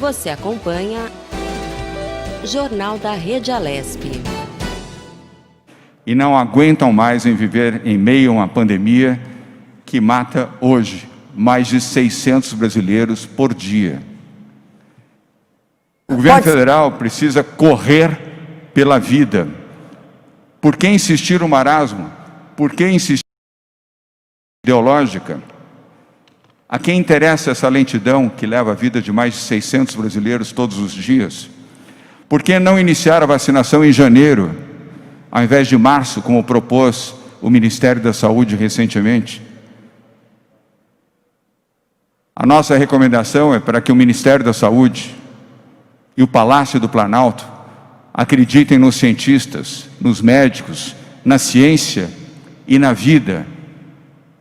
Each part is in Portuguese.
Você acompanha Jornal da Rede Alesp. E não aguentam mais em viver em meio a uma pandemia que mata hoje mais de 600 brasileiros por dia. O governo federal precisa correr pela vida. Por que insistir no marasmo? Por que insistir na ideológica? A quem interessa essa lentidão que leva a vida de mais de 600 brasileiros todos os dias? Por que não iniciar a vacinação em janeiro, ao invés de março, como propôs o Ministério da Saúde recentemente? A nossa recomendação é para que o Ministério da Saúde e o Palácio do Planalto acreditem nos cientistas, nos médicos, na ciência e na vida,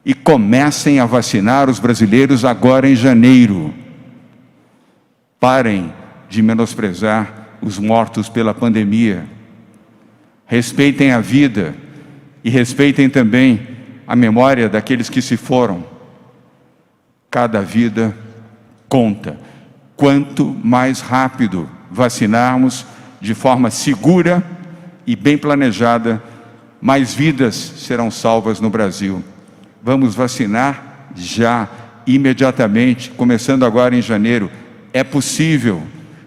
e comecem a vacinar os brasileiros agora em janeiro. Parem de menosprezar os mortos pela pandemia. Respeitem a vida e respeitem também a memória daqueles que se foram. Cada vida conta. Quanto mais rápido vacinarmos de forma segura e bem planejada, mais vidas serão salvas no Brasil. Vamos vacinar já, imediatamente, começando agora em janeiro. É possível,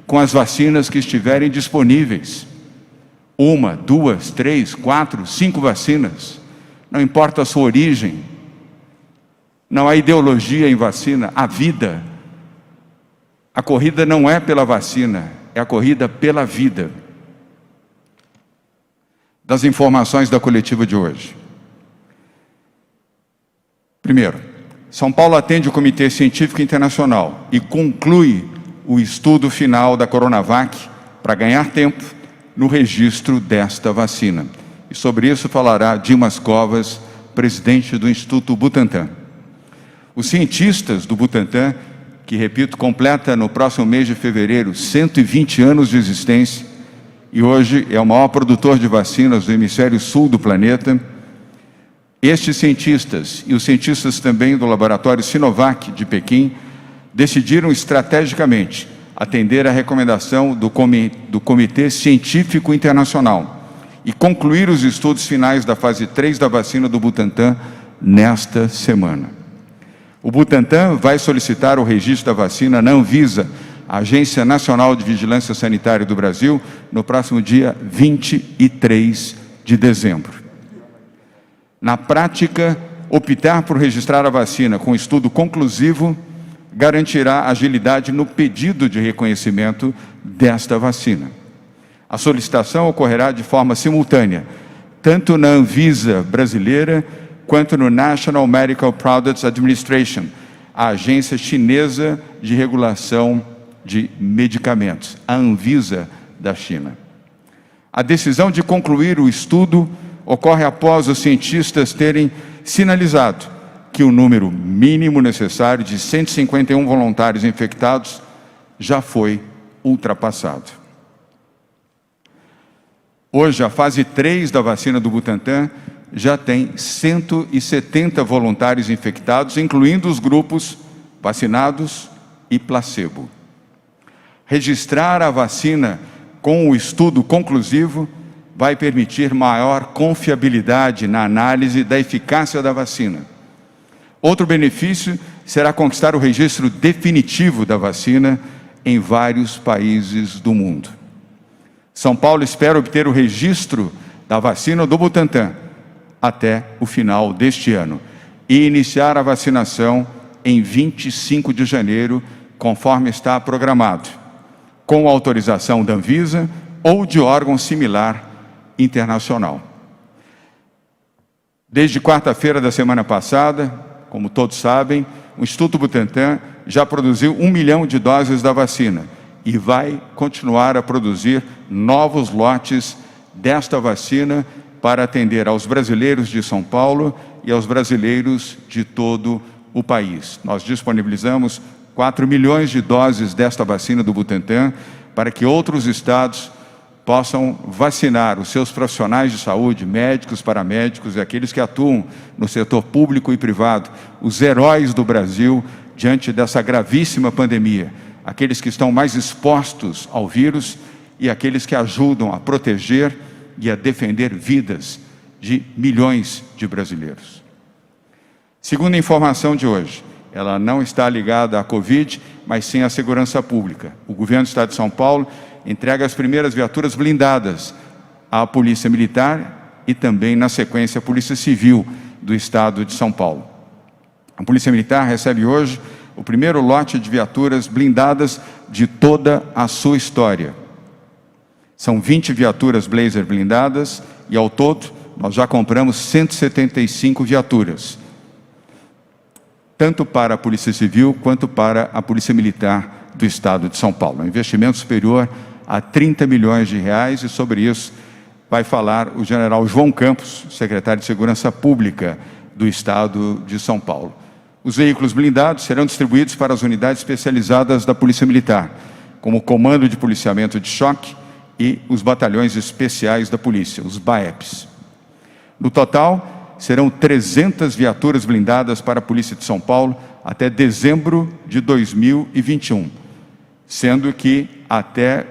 com as vacinas que estiverem disponíveis. 1, 2, 3, 4, 5 vacinas. Não importa a sua origem. Não há ideologia em vacina, há vida. A corrida não é pela vacina, é a corrida pela vida. Das informações da coletiva de hoje. Primeiro, São Paulo atende o Comitê Científico Internacional e conclui o estudo final da Coronavac para ganhar tempo no registro desta vacina. E sobre isso falará Dimas Covas, presidente do Instituto Butantan. Os cientistas do Butantan, que, repito, completa no próximo mês de fevereiro 120 anos de existência e hoje é o maior produtor de vacinas do hemisfério sul do planeta, estes cientistas e os cientistas também do laboratório Sinovac de Pequim decidiram estrategicamente atender à recomendação do Comitê Científico Internacional e concluir os estudos finais da fase 3 da vacina do Butantan nesta semana. O Butantan vai solicitar o registro da vacina na Anvisa, a Agência Nacional de Vigilância Sanitária do Brasil, no próximo dia 23 de dezembro. Na prática, optar por registrar a vacina com estudo conclusivo garantirá agilidade no pedido de reconhecimento desta vacina. A solicitação ocorrerá de forma simultânea, tanto na Anvisa brasileira, quanto no National Medical Products Administration, a agência chinesa de regulação de medicamentos, a Anvisa da China. A decisão de concluir o estudo ocorre após os cientistas terem sinalizado que o número mínimo necessário de 151 voluntários infectados já foi ultrapassado. Hoje, a fase 3 da vacina do Butantan já tem 170 voluntários infectados, incluindo os grupos vacinados e placebo. Registrar a vacina com o estudo conclusivo vai permitir maior confiabilidade na análise da eficácia da vacina. Outro benefício será conquistar o registro definitivo da vacina em vários países do mundo. São Paulo espera obter o registro da vacina do Butantan até o final deste ano e iniciar a vacinação em 25 de janeiro, conforme está programado, com autorização da Anvisa ou de órgão similar internacional. Desde quarta-feira da semana passada, como todos sabem, o Instituto Butantan já produziu 1 milhão de doses da vacina e vai continuar a produzir novos lotes desta vacina para atender aos brasileiros de São Paulo e aos brasileiros de todo o país. Nós disponibilizamos 4 milhões de doses desta vacina do Butantan para que outros estados possam vacinar os seus profissionais de saúde, médicos, paramédicos e aqueles que atuam no setor público e privado, os heróis do Brasil diante dessa gravíssima pandemia. aqueles que estão mais expostos ao vírus e aqueles que ajudam a proteger e a defender vidas de milhões de brasileiros. Segundo a informação de hoje, ela não está ligada à Covid, mas sim à segurança pública. O governo do Estado de São Paulo entrega as primeiras viaturas blindadas à Polícia Militar e também, na sequência, à Polícia Civil do Estado de São Paulo. A Polícia Militar recebe hoje o primeiro lote de viaturas blindadas de toda a sua história. São 20 viaturas Blazer blindadas e, ao todo, nós já compramos 175 viaturas, tanto para a Polícia Civil quanto para a Polícia Militar do Estado de São Paulo. Um investimento superior a 30 milhões de reais, e sobre isso vai falar o general João Campos, secretário de Segurança Pública do Estado de São Paulo. Os veículos blindados serão distribuídos para as unidades especializadas da Polícia Militar, como o Comando de Policiamento de Choque e os batalhões especiais da polícia, os BAEPs. No total, serão 300 viaturas blindadas para a Polícia de São Paulo até dezembro de 2021, sendo que até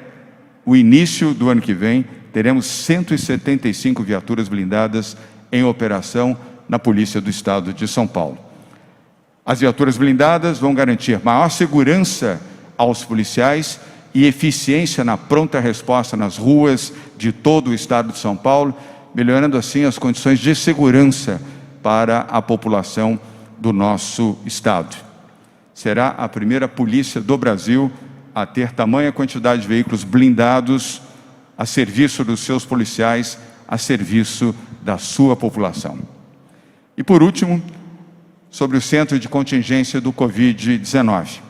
o início do ano que vem teremos 175 viaturas blindadas em operação na Polícia do Estado de São Paulo. As viaturas blindadas vão garantir maior segurança aos policiais e eficiência na pronta resposta nas ruas de todo o Estado de São Paulo, melhorando assim as condições de segurança para a população do nosso Estado. Será a primeira polícia do Brasil a ter tamanha quantidade de veículos blindados a serviço dos seus policiais, a serviço da sua população. E por último, sobre o Centro de Contingência do Covid-19.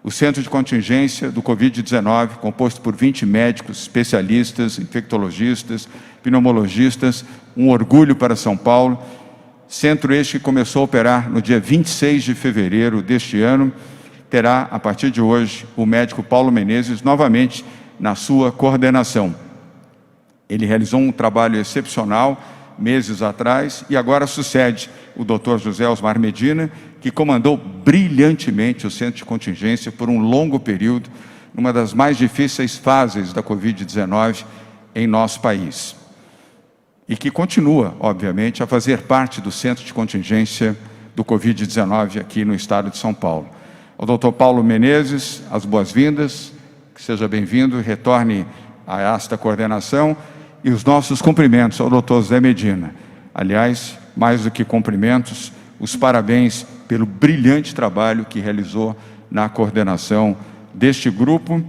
O Centro de Contingência do Covid-19, composto por 20 médicos, especialistas, infectologistas, pneumologistas, um orgulho para São Paulo. Centro este que começou a operar no dia 26 de fevereiro deste ano, terá, a partir de hoje, o médico Paulo Menezes novamente na sua coordenação. Ele realizou um trabalho excepcional meses atrás e agora sucede o Dr. José Osmar Medina, que comandou brilhantemente o Centro de Contingência por um longo período, numa das mais difíceis fases da Covid-19 em nosso país. E que continua, obviamente, a fazer parte do Centro de Contingência do Covid-19 aqui no Estado de São Paulo. Ao Dr. Paulo Menezes, as boas-vindas, que seja bem-vindo e retorne a esta coordenação, e os nossos cumprimentos ao Dr. Zé Medina. Aliás, mais do que cumprimentos, os parabéns pelo brilhante trabalho que realizou na coordenação deste grupo,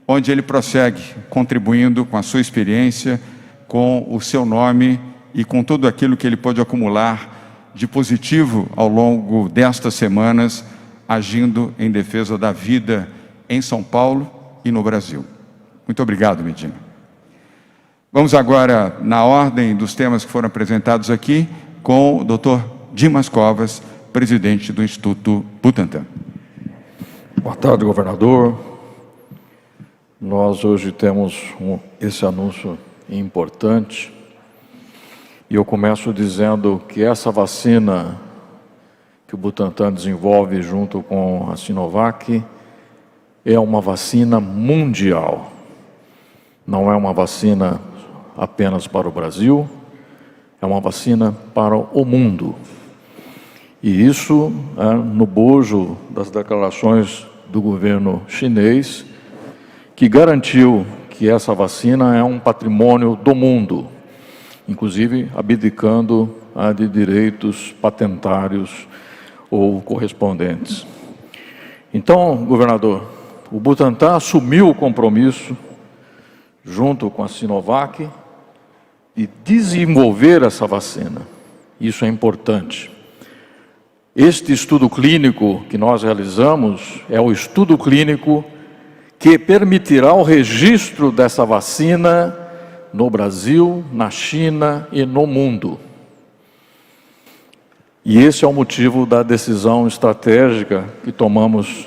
onde ele prossegue contribuindo com a sua experiência, com o seu nome e com tudo aquilo que ele pôde acumular de positivo ao longo destas semanas, agindo em defesa da vida em São Paulo e no Brasil. Muito obrigado, Medina. Vamos agora, na ordem dos temas que foram apresentados aqui, com o Dr. Dimas Covas, presidente do Instituto Butantan. Boa tarde, governador. Nós hoje temos esse anúncio importante, e eu começo dizendo que essa vacina que o Butantan desenvolve junto com a Sinovac é uma vacina mundial. Não é uma vacina apenas para o Brasil, é uma vacina para o mundo. E isso no bojo das declarações do governo chinês, que garantiu que essa vacina é um patrimônio do mundo, inclusive abdicando de direitos patentários ou correspondentes. Então, governador, o Butantan assumiu o compromisso, junto com a Sinovac, de desenvolver essa vacina. Isso é importante. Este estudo clínico que nós realizamos é o estudo clínico que permitirá o registro dessa vacina no Brasil, na China e no mundo. E esse é o motivo da decisão estratégica que tomamos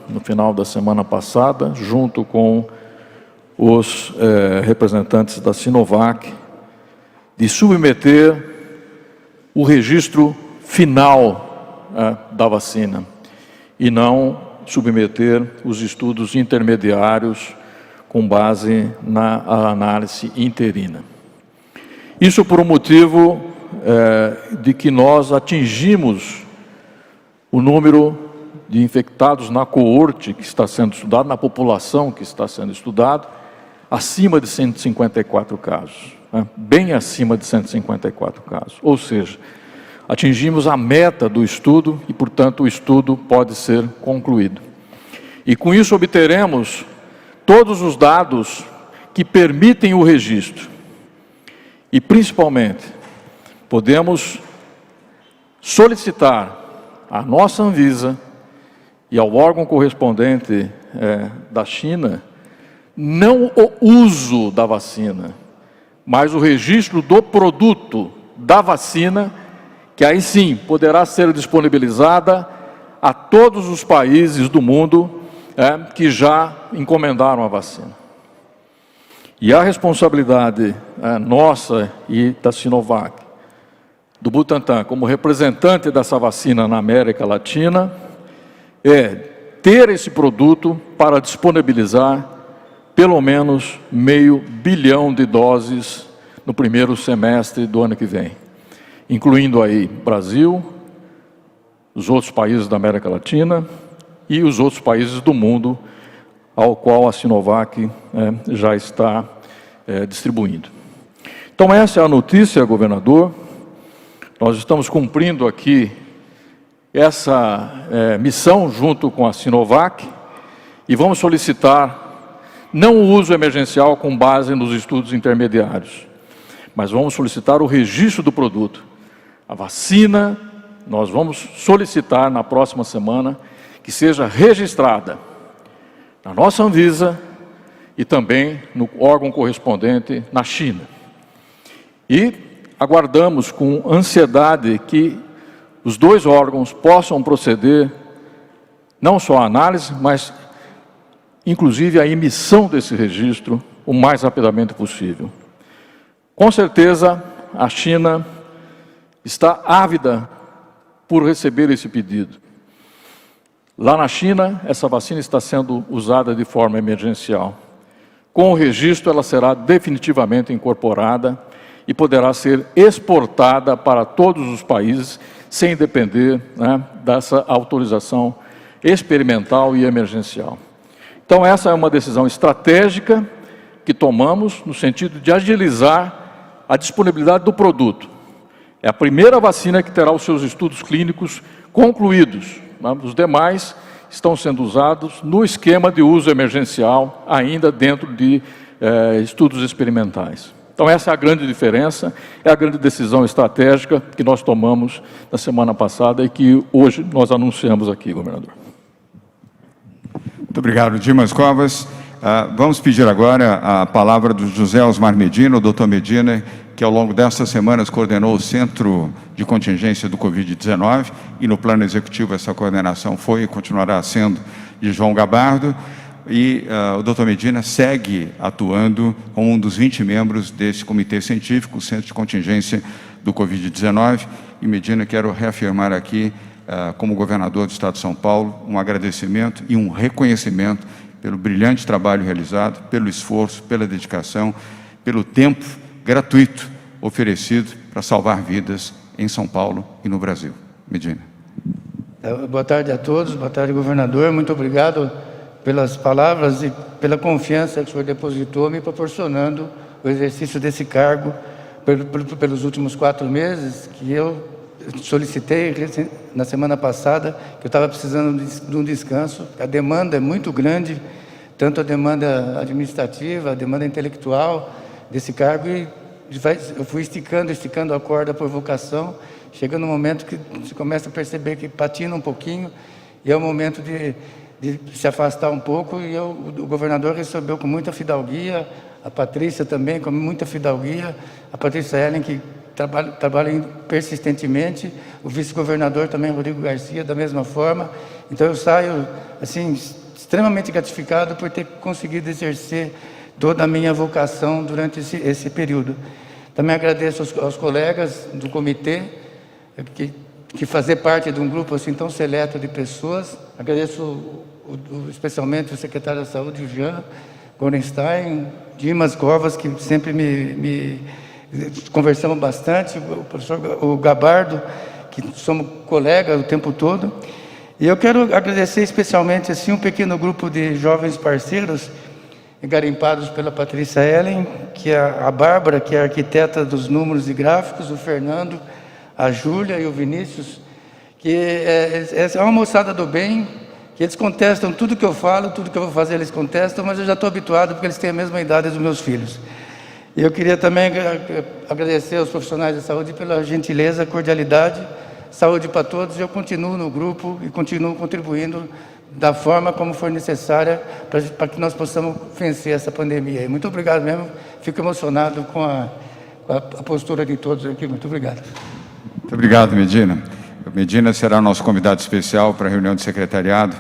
no final da semana passada, junto com os representantes da Sinovac, de submeter o registro final da vacina, e não submeter os estudos intermediários com base na análise interina. Isso por um motivo de que nós atingimos o número de infectados na coorte que está sendo estudado, na população que está sendo estudado, acima de 154 casos, né? Bem acima de 154 casos. Ou seja, atingimos a meta do estudo e, portanto, o estudo pode ser concluído. E com isso obteremos todos os dados que permitem o registro. E, principalmente, podemos solicitar à nossa Anvisa e ao órgão correspondente da China, não o uso da vacina, mas o registro do produto da vacina, que aí sim poderá ser disponibilizada a todos os países do mundo que já encomendaram a vacina. E a responsabilidade nossa e da Sinovac, do Butantan, como representante dessa vacina na América Latina, é ter esse produto para disponibilizar pelo menos 500 milhões de doses no primeiro semestre do ano que vem, incluindo aí Brasil, os outros países da América Latina e os outros países do mundo ao qual a Sinovac já está distribuindo. Então essa é a notícia, governador. Nós estamos cumprindo aqui essa missão junto com a Sinovac e vamos solicitar não o uso emergencial com base nos estudos intermediários, mas vamos solicitar o registro do produto. A vacina, nós vamos solicitar na próxima semana que seja registrada na nossa Anvisa e também no órgão correspondente na China. E aguardamos com ansiedade que os dois órgãos possam proceder não só à análise, mas inclusive à emissão desse registro o mais rapidamente possível. Com certeza, a China está ávida por receber esse pedido. Lá na China, essa vacina está sendo usada de forma emergencial. Com o registro, ela será definitivamente incorporada e poderá ser exportada para todos os países, sem depender dessa autorização experimental e emergencial. Então, essa é uma decisão estratégica que tomamos no sentido de agilizar a disponibilidade do produto. É a primeira vacina que terá os seus estudos clínicos concluídos. Os demais estão sendo usados no esquema de uso emergencial, ainda dentro de estudos experimentais. Então essa é a grande diferença, é a grande decisão estratégica que nós tomamos na semana passada e que hoje nós anunciamos aqui, governador. Muito obrigado, Dimas Covas. Vamos pedir agora a palavra do José Osmar Medina, o doutor Medina, que ao longo destas semanas coordenou o Centro de Contingência do Covid-19 e no plano executivo essa coordenação foi e continuará sendo de João Gabardo. E o doutor Medina segue atuando como um dos 20 membros desse comitê científico, o Centro de Contingência do Covid-19. E Medina, quero reafirmar aqui, como governador do Estado de São Paulo, um agradecimento e um reconhecimento pelo brilhante trabalho realizado, pelo esforço, pela dedicação, pelo tempo gratuito oferecido para salvar vidas em São Paulo e no Brasil. Medina. Boa tarde a todos, boa tarde, governador. Muito obrigado pelas palavras e pela confiança que o senhor depositou, me proporcionando o exercício desse cargo pelos últimos 4 meses, que eu solicitei na semana passada, que eu estava precisando de um descanso. A demanda é muito grande, tanto a demanda administrativa, a demanda intelectual desse cargo, e eu fui esticando a corda por vocação, chegando no momento que você começa a perceber que patina um pouquinho, e é o momento de se afastar um pouco, e o governador recebeu com muita fidalguia, a Patrícia também com muita fidalguia, a Patrícia Ellen, que trabalha persistentemente, o vice-governador também, Rodrigo Garcia, da mesma forma. Então eu saio assim, extremamente gratificado por ter conseguido exercer toda a minha vocação durante esse período. Também agradeço aos colegas do comitê, que fazer parte de um grupo assim tão seleto de pessoas. Agradeço especialmente o secretário da Saúde, Jean Gorenstein, Dimas Covas, que sempre conversamos bastante, o professor Gabardo, que somos colegas o tempo todo. E eu quero agradecer especialmente assim, um pequeno grupo de jovens parceiros, garimpados pela Patrícia Ellen, que é a Bárbara, que é a arquiteta dos números e gráficos, o Fernando, a Júlia e o Vinícius, que é uma moçada do bem, que eles contestam tudo que eu falo, tudo que eu vou fazer eles contestam, mas eu já estou habituado porque eles têm a mesma idade dos meus filhos. E eu queria também agradecer aos profissionais da saúde pela gentileza, cordialidade, saúde para todos. Eu continuo no grupo e continuo contribuindo da forma como for necessária para que nós possamos vencer essa pandemia. Muito obrigado mesmo, fico emocionado com a postura de todos aqui. Muito obrigado. Muito obrigado, Medina. Medina será nosso convidado especial para a reunião de secretariado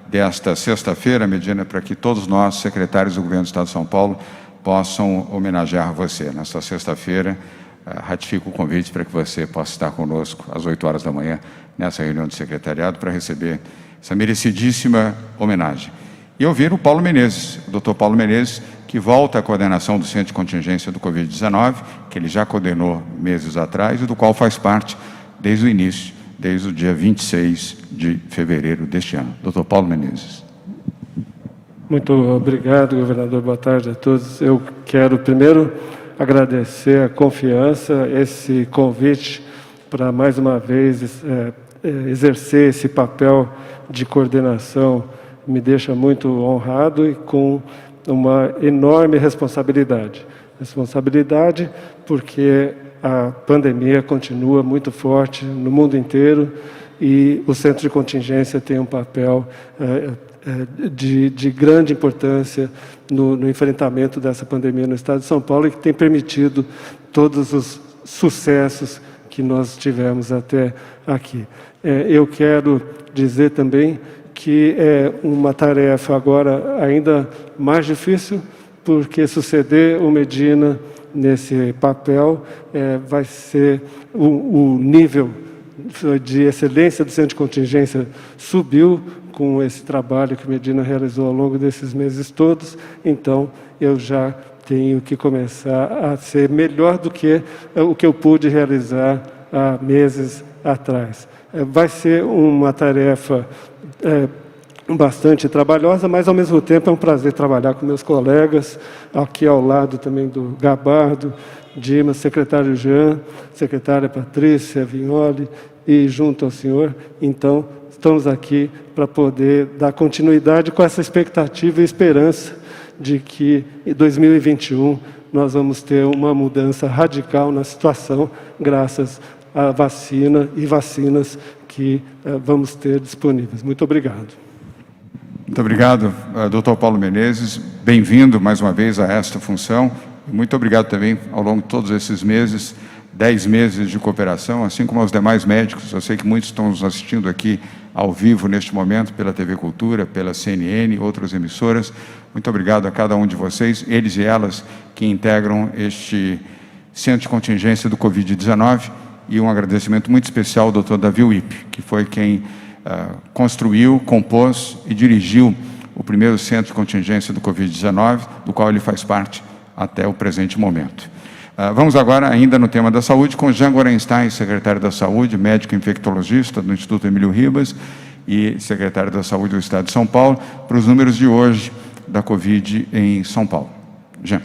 desta sexta-feira, Medina, para que todos nós, secretários do Governo do Estado de São Paulo, possam homenagear você. Nesta sexta-feira, ratifico o convite para que você possa estar conosco às 8 horas da manhã, nessa reunião de secretariado, para receber essa merecidíssima homenagem. E ouvir o Paulo Menezes, o doutor Paulo Menezes, que volta à coordenação do Centro de Contingência do Covid-19, que ele já coordenou meses atrás e do qual faz parte desde o início, desde o dia 26 de fevereiro deste ano. Doutor Paulo Menezes. Muito obrigado, governador. Boa tarde a todos. Eu quero primeiro agradecer a confiança, esse convite para mais uma vez exercer esse papel de coordenação me deixa muito honrado e com uma enorme responsabilidade. Responsabilidade porque a pandemia continua muito forte no mundo inteiro e o Centro de Contingência tem um papel de grande importância no enfrentamento dessa pandemia no Estado de São Paulo e que tem permitido todos os sucessos que nós tivemos até aqui. Eu quero dizer também que é uma tarefa agora ainda mais difícil, porque suceder o Medina nesse papel vai ser o nível de excelência do Centro de Contingência subiu com esse trabalho que o Medina realizou ao longo desses meses todos, então eu já tenho que começar a ser melhor do que o que eu pude realizar há meses atrás. Vai ser uma tarefa bastante trabalhosa, mas ao mesmo tempo é um prazer trabalhar com meus colegas, aqui ao lado também do Gabardo, Dimas, secretário Jean, secretária Patrícia Vignoli e junto ao senhor. Então, estamos aqui para poder dar continuidade com essa expectativa e esperança de que em 2021 nós vamos ter uma mudança radical na situação, graças à vacina e vacinas que vamos ter disponíveis. Muito obrigado. Muito obrigado, doutor Paulo Menezes. Bem-vindo mais uma vez a esta função. Muito obrigado também, ao longo de todos esses meses, 10 meses de cooperação, assim como aos demais médicos. Eu sei que muitos estão nos assistindo aqui ao vivo neste momento, pela TV Cultura, pela CNN, outras emissoras. Muito obrigado a cada um de vocês, eles e elas que integram este Centro de Contingência do Covid-19. E um agradecimento muito especial ao doutor Davi Wipp, que foi quem construiu, compôs e dirigiu o primeiro Centro de Contingência do Covid-19, do qual ele faz parte até o presente momento. Vamos agora, ainda no tema da saúde, com Jean Gorenstein, secretário da Saúde, médico infectologista do Instituto Emílio Ribas e secretário da Saúde do Estado de São Paulo, para os números de hoje da Covid em São Paulo. Jean.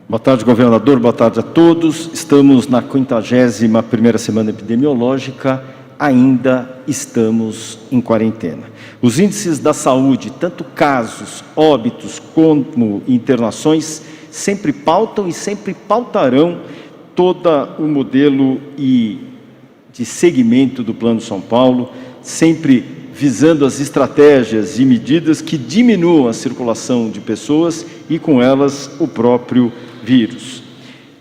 Boa tarde, governador. Boa tarde a todos. Estamos na 51ª semana epidemiológica, ainda estamos em quarentena. Os índices da saúde, tanto casos, óbitos, como internações, sempre pautam e sempre pautarão todo o modelo de segmento do Plano São Paulo, sempre visando as estratégias e medidas que diminuam a circulação de pessoas e, com elas, o próprio vírus.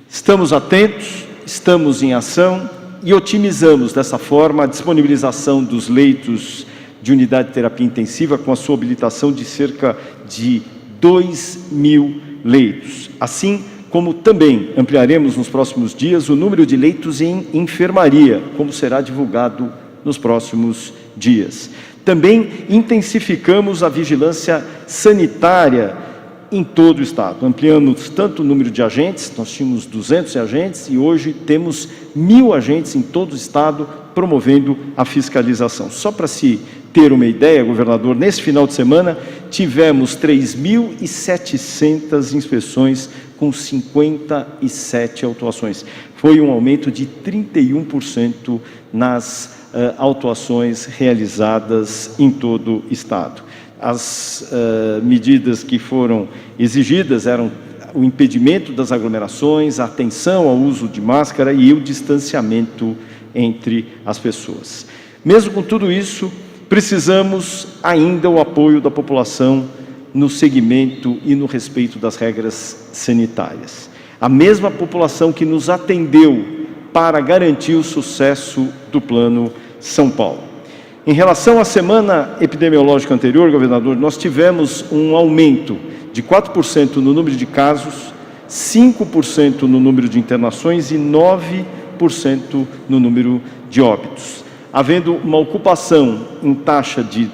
Estamos atentos, estamos em ação e otimizamos, dessa forma, a disponibilização dos leitos de unidade de terapia intensiva, com a sua habilitação de cerca de 2.000 leitos. Assim como também ampliaremos nos próximos dias o número de leitos em enfermaria, como será divulgado nos próximos dias. Também intensificamos a vigilância sanitária em todo o Estado. Ampliamos tanto o número de agentes, nós tínhamos 200 agentes e hoje temos 1.000 agentes em todo o Estado promovendo a fiscalização. Só para se ter uma ideia, governador, nesse final de semana tivemos 3.700 inspeções com 57 autuações. Foi um aumento de 31% nas autuações realizadas em todo o Estado. As medidas que foram exigidas eram o impedimento das aglomerações, a atenção ao uso de máscara e o distanciamento entre as pessoas. Mesmo com tudo isso, precisamos ainda o apoio da população no seguimento e no respeito das regras sanitárias. A mesma população que nos atendeu para garantir o sucesso do Plano São Paulo. Em relação à semana epidemiológica anterior, governador, nós tivemos um aumento de 4% no número de casos, 5% no número de internações e 9% no número de óbitos. Havendo uma ocupação em taxa de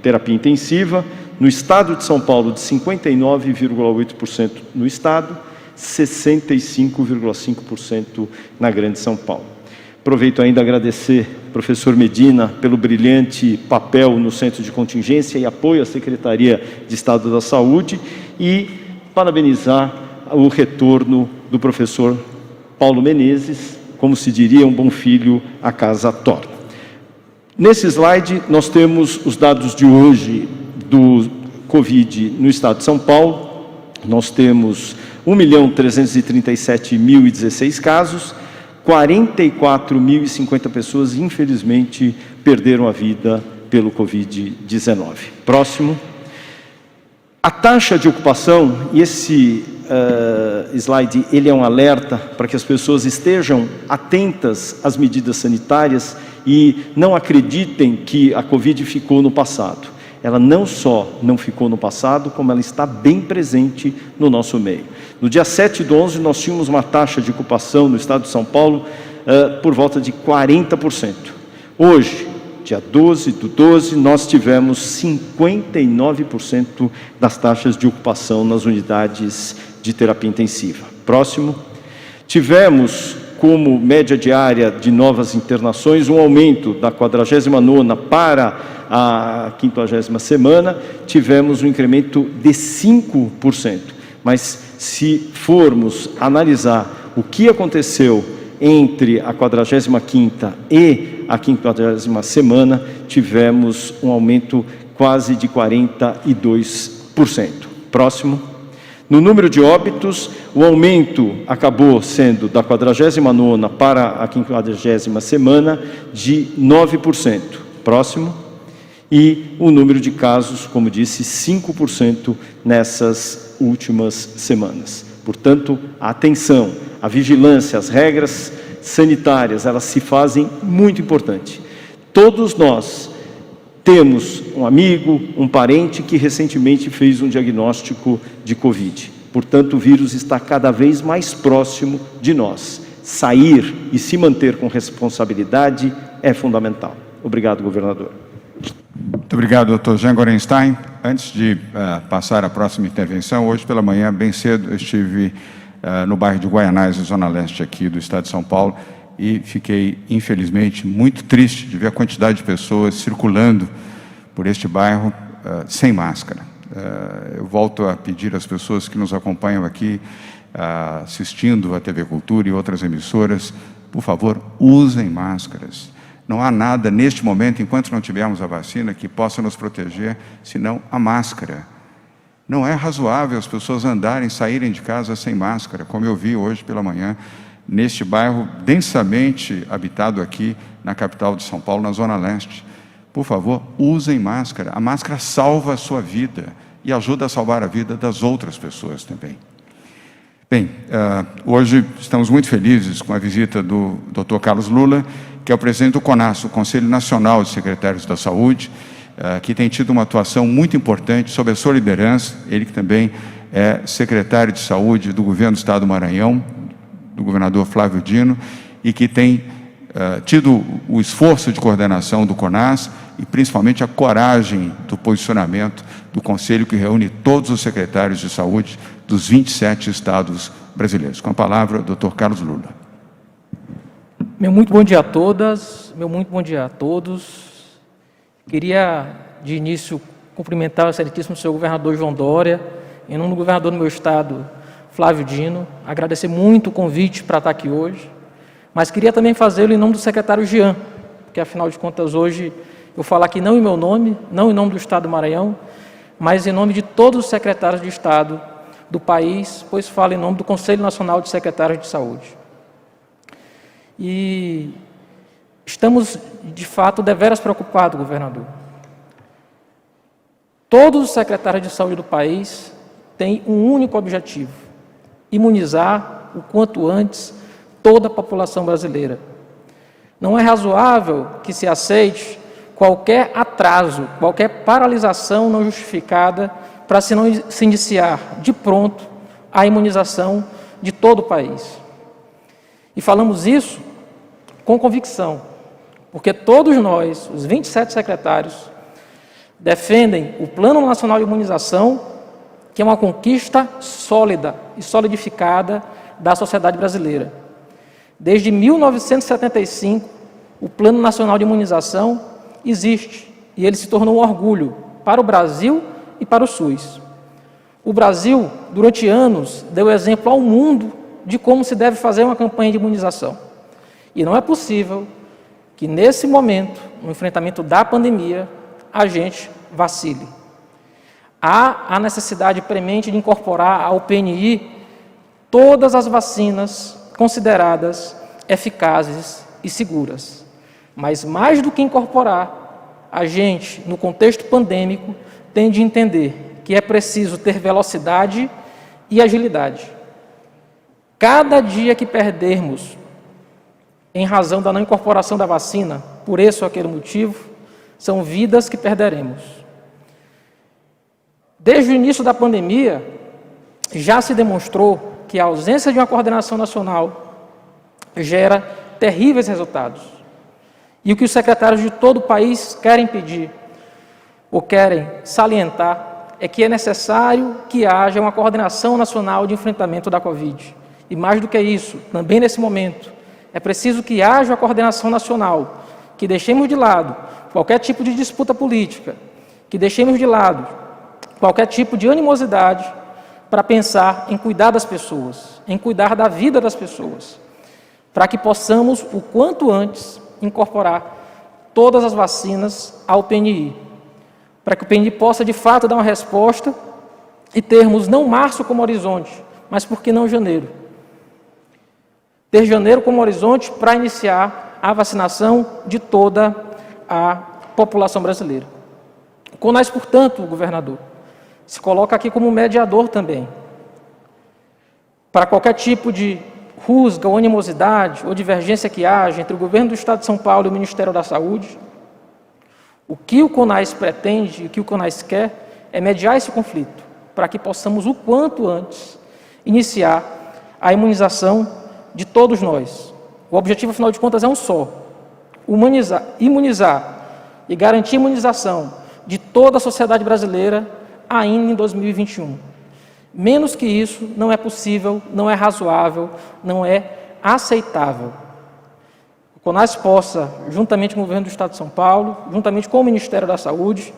terapia intensiva, no estado de São Paulo de 59,8% no estado, 65,5% na Grande São Paulo. Aproveito ainda a agradecer ao professor Medina pelo brilhante papel no Centro de Contingência e apoio à Secretaria de Estado da Saúde e parabenizar o retorno do professor Paulo Menezes, como se diria, um bom filho a casa torna. Nesse slide, nós temos os dados de hoje do Covid no estado de São Paulo. Nós temos 1.337.016 casos, 44.050 pessoas, infelizmente, perderam a vida pelo Covid-19. Próximo. A taxa de ocupação, e esse slide, ele é um alerta para que as pessoas estejam atentas às medidas sanitárias e não acreditem que a Covid ficou no passado. Ela não só não ficou no passado, como ela está bem presente no nosso meio. No dia 7/11, nós tínhamos uma taxa de ocupação no estado de São Paulo por volta de 40%. Hoje, dia 12/12, nós tivemos 59% das taxas de ocupação nas unidades de terapia intensiva. Próximo. Tivemos como média diária de novas internações um aumento da 49ª para a 50ª semana, tivemos um incremento de 5%. Mas se formos analisar o que aconteceu entre a 45ª e a 50ª semana, tivemos um aumento quase de 42%. Próximo. No número de óbitos, o aumento acabou sendo da 49ª para a 50ª semana de 9%. Próximo. E o número de casos, como disse, 5% nessas últimas semanas. Portanto, a atenção, a vigilância, as regras sanitárias, elas se fazem muito importante. Todos nós temos um amigo, um parente que recentemente fez um diagnóstico de Covid. Portanto, o vírus está cada vez mais próximo de nós. Sair e se manter com responsabilidade é fundamental. Obrigado, governador. Muito obrigado, doutor Jean Gorenstein. Antes de passar à próxima intervenção, hoje pela manhã, bem cedo, eu estive no bairro de Guaianazes, zona leste aqui do estado de São Paulo, e fiquei, infelizmente, muito triste de ver a quantidade de pessoas circulando por este bairro sem máscara. Eu volto a pedir às pessoas que nos acompanham aqui, assistindo a TV Cultura e outras emissoras, por favor, usem máscaras. Não há nada neste momento, enquanto não tivermos a vacina, que possa nos proteger, senão a máscara. Não é razoável as pessoas andarem, saírem de casa sem máscara, como eu vi hoje pela manhã, neste bairro densamente habitado aqui na capital de São Paulo, na Zona Leste. Por favor, usem máscara. A máscara salva a sua vida e ajuda a salvar a vida das outras pessoas também. Bem, hoje estamos muito felizes com a visita do Dr. Carlos Lula, que é o presidente do CONAS, o Conselho Nacional de Secretários da Saúde, que tem tido uma atuação muito importante sob a sua liderança, ele que também é secretário de Saúde do Governo do Estado do Maranhão, do governador Flávio Dino, e que tem tido o esforço de coordenação do CONAS e principalmente a coragem do posicionamento do Conselho, que reúne todos os secretários de saúde dos 27 estados brasileiros. Com a palavra, o Dr. Carlos Lula. Meu muito bom dia a todas, meu muito bom dia a todos. Queria, de início, cumprimentar o excelentíssimo senhor governador João Dória, em nome do governador do meu estado, Flávio Dino, agradecer muito o convite para estar aqui hoje, mas queria também fazê-lo em nome do secretário Jean, porque, afinal de contas, hoje eu falo aqui não em meu nome, não em nome do estado do Maranhão, mas em nome de todos os secretários de estado do país, pois falo em nome do Conselho Nacional de Secretários de Saúde. E estamos, de fato, deveras preocupados, governador. Todos os secretários de saúde do país têm um único objetivo: imunizar o quanto antes toda a população brasileira. Não é razoável que se aceite qualquer atraso, qualquer paralisação não justificada para se iniciar de pronto a imunização de todo o país. E falamos isso com convicção, porque todos nós, os 27 secretários, defendem o Plano Nacional de Imunização, que é uma conquista sólida e solidificada da sociedade brasileira. Desde 1975, o Plano Nacional de Imunização existe e ele se tornou um orgulho para o Brasil e para o SUS. O Brasil, durante anos, deu exemplo ao mundo de como se deve fazer uma campanha de imunização. E não é possível que, nesse momento, no enfrentamento da pandemia, a gente vacile. Há a necessidade premente de incorporar ao PNI todas as vacinas consideradas eficazes e seguras. Mas, mais do que incorporar, a gente, no contexto pandêmico, tem de entender que é preciso ter velocidade e agilidade. Cada dia que perdermos em razão da não incorporação da vacina, por esse ou aquele motivo, são vidas que perderemos. Desde o início da pandemia, já se demonstrou que a ausência de uma coordenação nacional gera terríveis resultados. E o que os secretários de todo o país querem pedir, ou querem salientar, é que é necessário que haja uma coordenação nacional de enfrentamento da Covid. E mais do que isso, também nesse momento, é preciso que haja uma coordenação nacional, que deixemos de lado qualquer tipo de disputa política, que deixemos de lado qualquer tipo de animosidade para pensar em cuidar das pessoas, em cuidar da vida das pessoas, para que possamos, o quanto antes, incorporar todas as vacinas ao PNI, para que o PNI possa, de fato, dar uma resposta e termos não março como horizonte, mas por que não janeiro? Ter janeiro como horizonte para iniciar a vacinação de toda a população brasileira. O CONAS, portanto, governador, se coloca aqui como mediador também, para qualquer tipo de rusga ou animosidade ou divergência que haja entre o governo do Estado de São Paulo e o Ministério da Saúde. O que o CONAS pretende e o que o CONAS quer é mediar esse conflito, para que possamos, o quanto antes, iniciar a imunização de todos nós. O objetivo, afinal de contas, é um só: imunizar e garantir a imunização de toda a sociedade brasileira ainda em 2021. Menos que isso não é possível, não é razoável, não é aceitável. O CONAS possa, juntamente com o governo do Estado de São Paulo, juntamente com o Ministério da Saúde,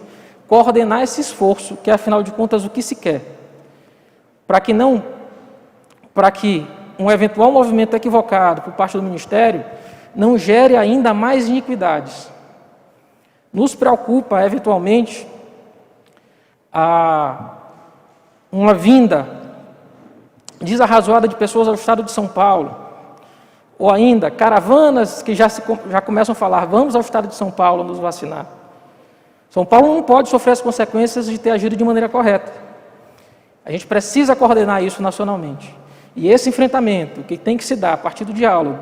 coordenar esse esforço, que é, afinal de contas, o que se quer, para que um eventual movimento equivocado por parte do Ministério não gere ainda mais iniquidades. Nos preocupa, eventualmente, uma vinda desarrazoada de pessoas ao Estado de São Paulo, ou ainda caravanas que já começam a falar: vamos ao Estado de São Paulo nos vacinar. São Paulo não pode sofrer as consequências de ter agido de maneira correta. A gente precisa coordenar isso nacionalmente. E esse enfrentamento, que tem que se dar a partir do diálogo,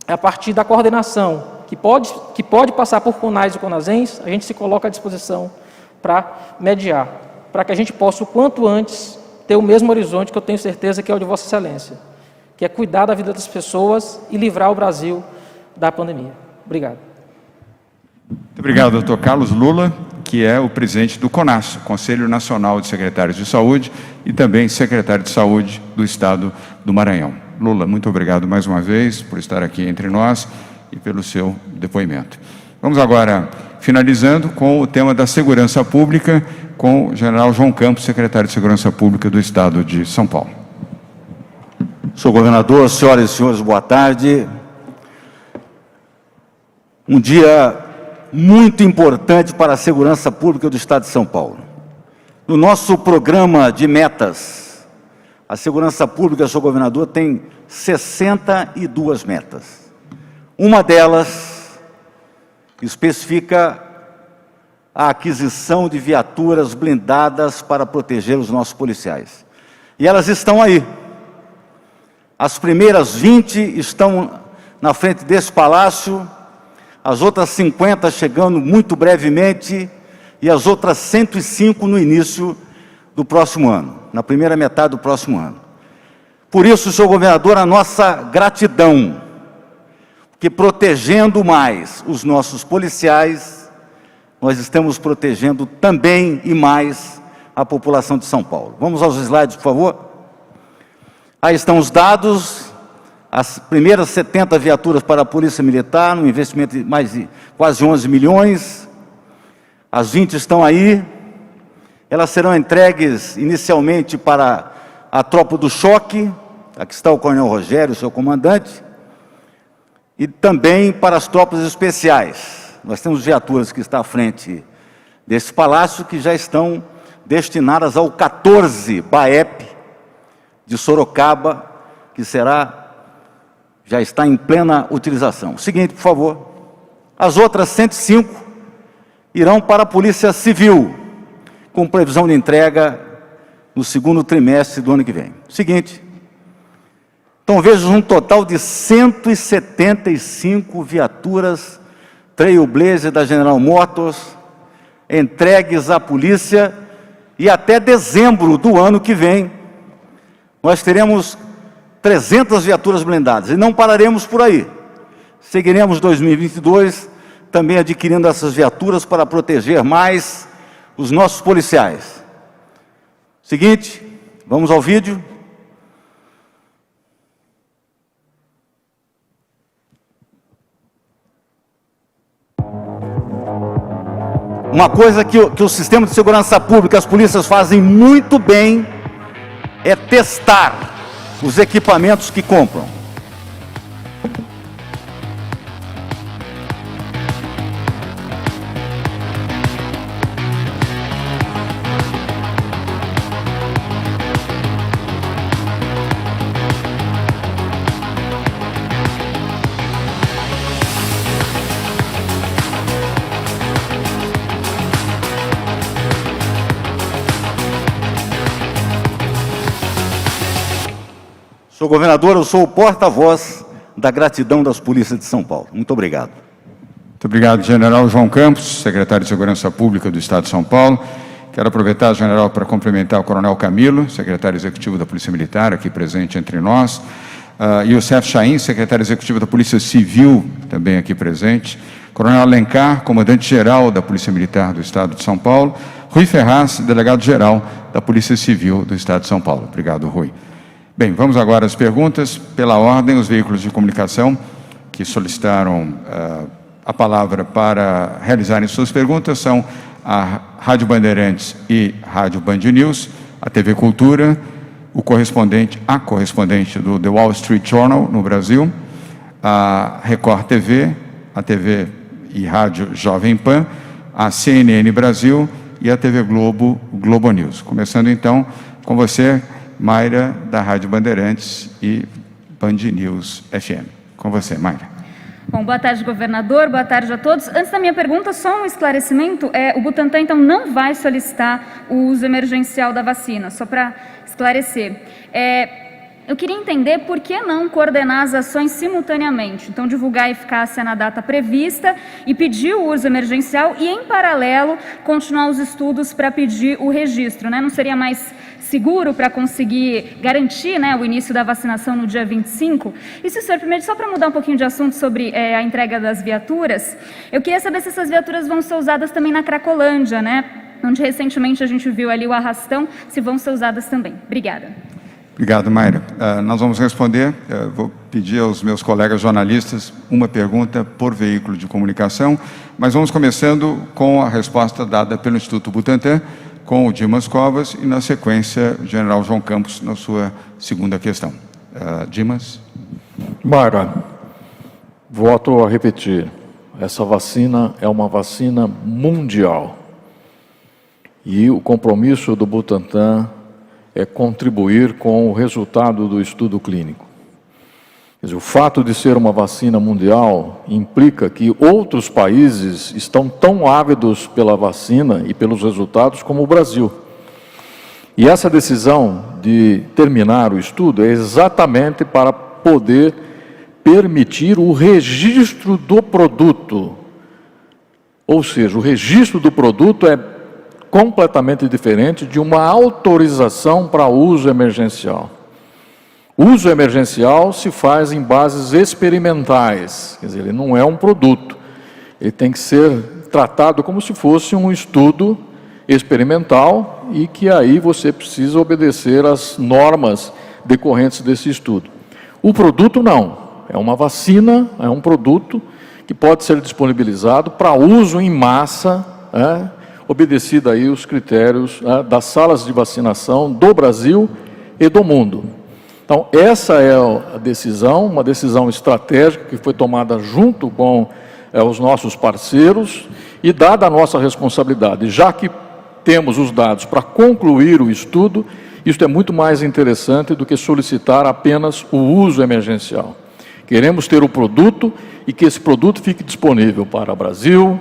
a partir da coordenação, que pode passar por CONAS e CONASENS, a gente se coloca à disposição para mediar, para que a gente possa, o quanto antes, ter o mesmo horizonte que eu tenho certeza que é o de Vossa Excelência, que é cuidar da vida das pessoas e livrar o Brasil da pandemia. Obrigado. Muito obrigado, doutor Carlos Lula, que é o presidente do CONAS, Conselho Nacional de Secretários de Saúde, e também secretário de Saúde do Estado do Maranhão. Lula, muito obrigado mais uma vez por estar aqui entre nós e pelo seu depoimento. Vamos agora, finalizando com o tema da segurança pública, com o general João Campos, secretário de Segurança Pública do Estado de São Paulo. Senhor governador, senhoras e senhores, boa tarde. Um dia muito importante para a segurança pública do Estado de São Paulo. No nosso programa de metas, a segurança pública, senhor governador, tem 62 metas. Uma delas especifica a aquisição de viaturas blindadas para proteger os nossos policiais. E elas estão aí. As primeiras 20 estão na frente desse palácio, as outras 50 chegando muito brevemente e as outras 105 no início do próximo ano, na primeira metade do próximo ano. Por isso, senhor governador, a nossa gratidão, porque protegendo mais os nossos policiais, nós estamos protegendo também e mais a população de São Paulo. Vamos aos slides, por favor. Aí estão os dados. As primeiras 70 viaturas para a Polícia Militar, no investimento de mais de quase 11 milhões. As 20 estão aí. Elas serão entregues inicialmente para a tropa do choque, aqui está o coronel Rogério, seu comandante, e também para as tropas especiais. Nós temos viaturas que estão à frente desse palácio, que já estão destinadas ao 14 BAEP de Sorocaba, que já está em plena utilização. Seguinte, por favor. As outras 105 irão para a Polícia Civil, com previsão de entrega no segundo trimestre do ano que vem. Seguinte. Então, vejo um total de 175 viaturas Trailblazer da General Motors entregues à polícia, e até dezembro do ano que vem nós teremos 300 viaturas blindadas, e não pararemos por aí. Seguiremos 2022 também adquirindo essas viaturas para proteger mais os nossos policiais. Seguinte, vamos ao vídeo. Uma coisa que o sistema de segurança pública, as polícias fazem muito bem, é testar os equipamentos que compram. Senhor governador, eu sou o porta-voz da gratidão das polícias de São Paulo. Muito obrigado. Muito obrigado, general João Campos, secretário de Segurança Pública do Estado de São Paulo. Quero aproveitar, general, para cumprimentar o coronel Camilo, secretário executivo da Polícia Militar, aqui presente entre nós, Youssef Chahim, secretário executivo da Polícia Civil, também aqui presente, coronel Alencar, comandante-geral da Polícia Militar do Estado de São Paulo, Rui Ferraz, delegado-geral da Polícia Civil do Estado de São Paulo. Obrigado, Rui. Bem, vamos agora às perguntas. Pela ordem, os veículos de comunicação que solicitaram a palavra para realizarem suas perguntas são a Rádio Bandeirantes e Rádio Band News, a TV Cultura, a correspondente do The Wall Street Journal no Brasil, a Record TV, a TV e Rádio Jovem Pan, a CNN Brasil e a TV Globo, Globo News. Começando então com você, Mayra, da Rádio Bandeirantes e Band News FM. Com você, Mayra. Bom, boa tarde, governador, boa tarde a todos. Antes da minha pergunta, só um esclarecimento. O Butantan, então, não vai solicitar o uso emergencial da vacina, só para esclarecer. Eu queria entender por que não coordenar as ações simultaneamente. Então, divulgar a eficácia na data prevista e pedir o uso emergencial e, em paralelo, continuar os estudos para pedir o registro, né? Não seria mais seguro para conseguir garantir, né, o início da vacinação no dia 25. E se o senhor permite, só para mudar um pouquinho de assunto sobre a entrega das viaturas, eu queria saber se essas viaturas vão ser usadas também na Cracolândia, né, onde recentemente a gente viu ali o arrastão, se vão ser usadas também. Obrigada. Obrigado, Mayra. Nós vamos responder, vou pedir aos meus colegas jornalistas uma pergunta por veículo de comunicação, mas vamos começando com a resposta dada pelo Instituto Butantan, com o Dimas Covas, e na sequência, o general João Campos, na sua segunda questão. Dimas? Mayra, volto a repetir, essa vacina é uma vacina mundial, e o compromisso do Butantan é contribuir com o resultado do estudo clínico. Quer dizer, o fato de ser uma vacina mundial implica que outros países estão tão ávidos pela vacina e pelos resultados como o Brasil. E essa decisão de terminar o estudo é exatamente para poder permitir o registro do produto. Ou seja, o registro do produto é completamente diferente de uma autorização para uso emergencial. O uso emergencial se faz em bases experimentais, quer dizer, ele não é um produto, ele tem que ser tratado como se fosse um estudo experimental e que aí você precisa obedecer às normas decorrentes desse estudo. O produto não, é uma vacina, é um produto que pode ser disponibilizado para uso em massa, obedecido aí os critérios das salas de vacinação do Brasil e do mundo. Então, essa é a decisão, uma decisão estratégica que foi tomada junto com os nossos parceiros e dada a nossa responsabilidade, já que temos os dados para concluir o estudo, isso é muito mais interessante do que solicitar apenas o uso emergencial. Queremos ter o produto e que esse produto fique disponível para o Brasil,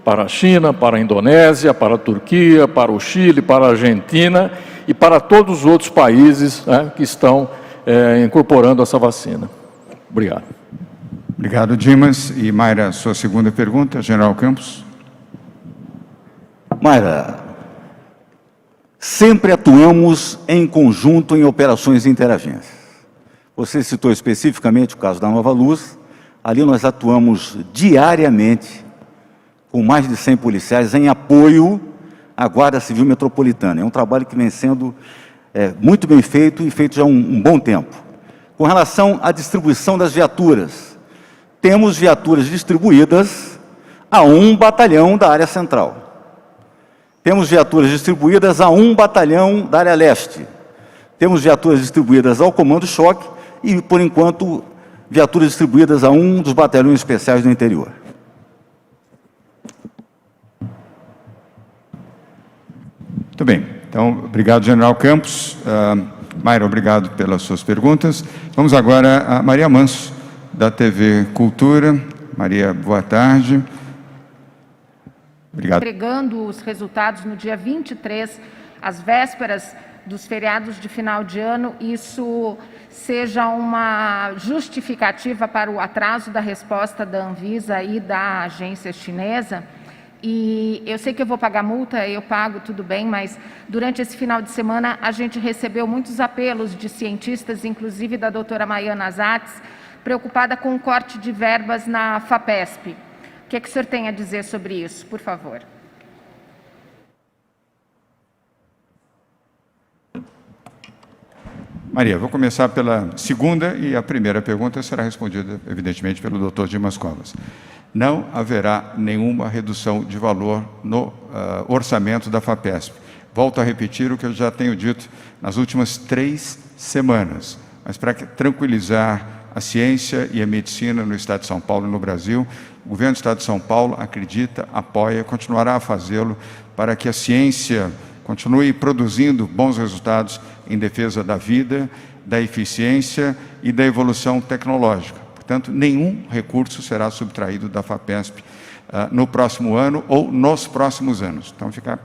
para a China, para a Indonésia, para a Turquia, para o Chile, para a Argentina e para todos os outros países que estão incorporando essa vacina. Obrigado. Obrigado, Dimas. E Mayra, sua segunda pergunta, general Campos. Mayra, sempre atuamos em conjunto em operações de interagência. Você citou especificamente o caso da Nova Luz. Ali nós atuamos diariamente com mais de 100 policiais em apoio à Guarda Civil Metropolitana. É um trabalho que vem sendo muito bem feito e feito já há um bom tempo. Com relação à distribuição das viaturas, temos viaturas distribuídas a um batalhão da área central. Temos viaturas distribuídas a um batalhão da área leste. Temos viaturas distribuídas ao Comando Choque e, por enquanto, viaturas distribuídas a um dos batalhões especiais do interior. Muito bem. Então, obrigado, general Campos. Mayra, obrigado pelas suas perguntas. Vamos agora a Maria Manso, da TV Cultura. Maria, boa tarde. Obrigado. Entregando os resultados no dia 23, às vésperas dos feriados de final de ano, isso seja uma justificativa para o atraso da resposta da Anvisa e da agência chinesa. E eu sei que eu vou pagar multa, eu pago, tudo bem, mas durante esse final de semana a gente recebeu muitos apelos de cientistas, inclusive da doutora Maiana Zatz, preocupada com o corte de verbas na FAPESP. O que é que o senhor tem a dizer sobre isso, por favor? Maria, vou começar pela segunda e a primeira pergunta será respondida, evidentemente, pelo doutor Dimas Covas. Não haverá nenhuma redução de valor no orçamento da FAPESP. Volto a repetir o que eu já tenho dito nas últimas 3 semanas, mas para tranquilizar a ciência e a medicina no Estado de São Paulo e no Brasil, o governo do Estado de São Paulo acredita, apoia, continuará a fazê-lo para que a ciência continue produzindo bons resultados em defesa da vida, da eficiência e da evolução tecnológica. Portanto, nenhum recurso será subtraído da FAPESP no próximo ano ou nos próximos anos. Então, fica